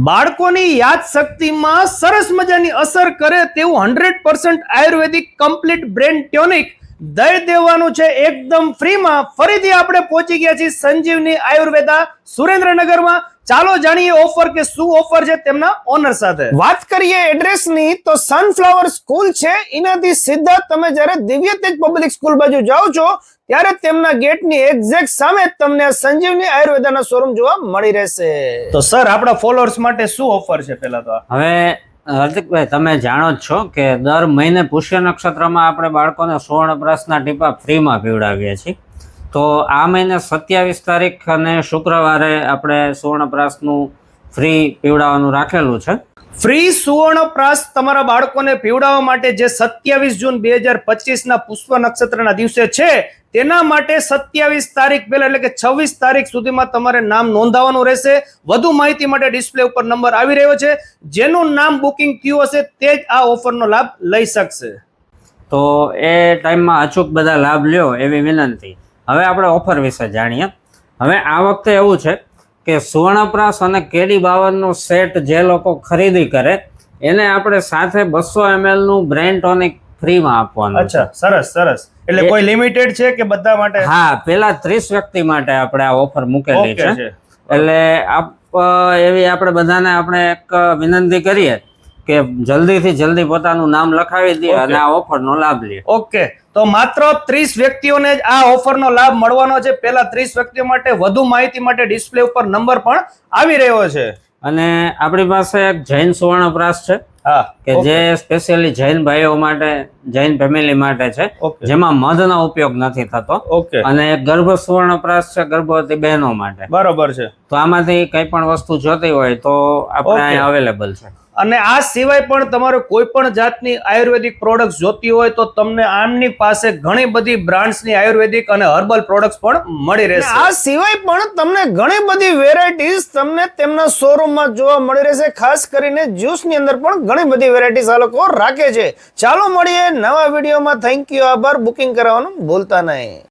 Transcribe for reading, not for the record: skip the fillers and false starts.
બાળકોની યાદ શક્તિમાં સરસ મજાની અસર કરે તેવું 100% આયુર્વેદિક કમ્પ્લીટ બ્રેન ટોનિક દઈ દેવાનું છે એકદમ ફ્રીમાં. ફરીથી આપણે પહોંચી ગયા છીએ સંજીવની આયુર્વેદા સુરેન્દ્રનગરમાં. ચાલો જાણીએ ઓફર કે શું ઓફર છે તેમના ઓનર સાથે. વાત કરીએ એડ્રેસની તો સનફ્લાવર સ્કૂલ છે, એનાથી સીધા તમે જ્યારે દિવ્ય તેજ પબ્લિક સ્કૂલ બાજુ જાઓ છો ત્યારે તેમના ગેટની એક્ઝેક્ટ સામે તમને આ સંજીવની આયુર્વેદાના શોરૂમ જોવા મળી રહેશે. તો સર આપણા ફોલોઅર્સ માટે શું ઓફર છે? પહેલા તો હવે હાર્દિકભાઈ, તમે જાણો જ છો કે દર મહિને પુષ્ય નક્ષત્રમાં આપણે બાળકોને સુવર્ણપ્રાસના ટીપા ફ્રીમાં પીવડાવીએ છીએ. તો આ મહિને 27 તારીખ અને શુક્રવારે આપણે સુવર્ણપ્રાસનું ફ્રી પીવડાવવાનું રાખેલું છે. ફ્રી સુવર્ણપ્રાસ તમારા બાળકોને પીવડાવવા માટે જે 27 જૂન 2025 ના પુષ્પ નક્ષત્રના દિવસે છે તેના માટે 27 તારીખ પહેલા એટલે કે 26 તારીખ સુધીમાં તમારે નામ નોંધાવવાનું રહેશે. વધુ માહિતી માટે ડિસ્પ્લે ઉપર નંબર આવી રહ્યો છે. જેનું નામ બુકિંગ થયું હશે તે જ આ ઓફરનો લાભ લઈ શકશે. તો એ ટાઈમમાં અચૂક બધા લાભ લ્યો એવી વિનંતી. હવે આપણે ઓફર વિશે જાણીએ. હવે આ વખતે એવું છે કે સુવર્ણપ્રાસ અને કેડી 52 નો સેટ જે લોકો ખરીદી કરે એને આપણે સાથે 200 ml નું બ્રેન ટોનિક ફ્રીમાં આપવાનું. અચ્છા, સરસ સરસ. એટલે કોઈ લિમિટેડ છે કે બધા માટે? હા, પેલા 30 વ્યક્તિ માટે આપણે આ ઓફર મૂકેલી છે. એટલે એવી આપણે બધાને આપણે એક વિનંતી કરીએ કે જલ્દીથી જલ્દી પોતાનું નામ લખાવી દે અને આ ઓફરનો લાભ લે. ઓકે, તો માત્ર 30 વ્યક્તિઓને જ આ ઓફરનો લાભ મળવાનો છે. પહેલા 30 વ્યક્તિઓ માટે. વધુ માહિતી માટે ડિસ્પ્લે ઉપર નંબર પણ આવી રહ્યો છે. અને આપણી પાસે એક જૈન સુવર્ણપ્રાસ છે કે જે સ્પેશિયલી જૈન ભાઈઓ માટે, જૈન ફેમિલી માટે છે, જેમાં મધનો ઉપયોગ નથી થતો. અને એક ગર્ભ સુવર્ણપ્રાસ છે ગર્ભવતી બહેનો માટે. બરોબર છે. તો આમાંથી કઈ પણ વસ્તુ જોતી હોય તો આપણે અહીંયા અવેલેબલ છે. અને આ સિવાય પણ તમારે કોઈ પણ જાતની આયુર્વેદિક પ્રોડક્ટ જોતી હોય તો તમને આમની પાસે ઘણી બધી બ્રાન્ડ્સની આયુર્વેદિક અને હર્બલ પ્રોડક્ટ્સ પણ મળી રહેશે. આ સિવાય પણ તમને ઘણી બધી વેરાયટીઝ તમને તેમના શોરૂમમાં જોવા મળી રહેશે. ખાસ કરીને જ્યુસની અંદર પણ ઘણી બધી વેરાયટીઝ આ લોકો રાખે છે. ચાલો મળીએ નવા વિડીયોમાં. થેન્ક યુ, આભાર. બુકિંગ કરાવવાનું ભૂલતા નહીં.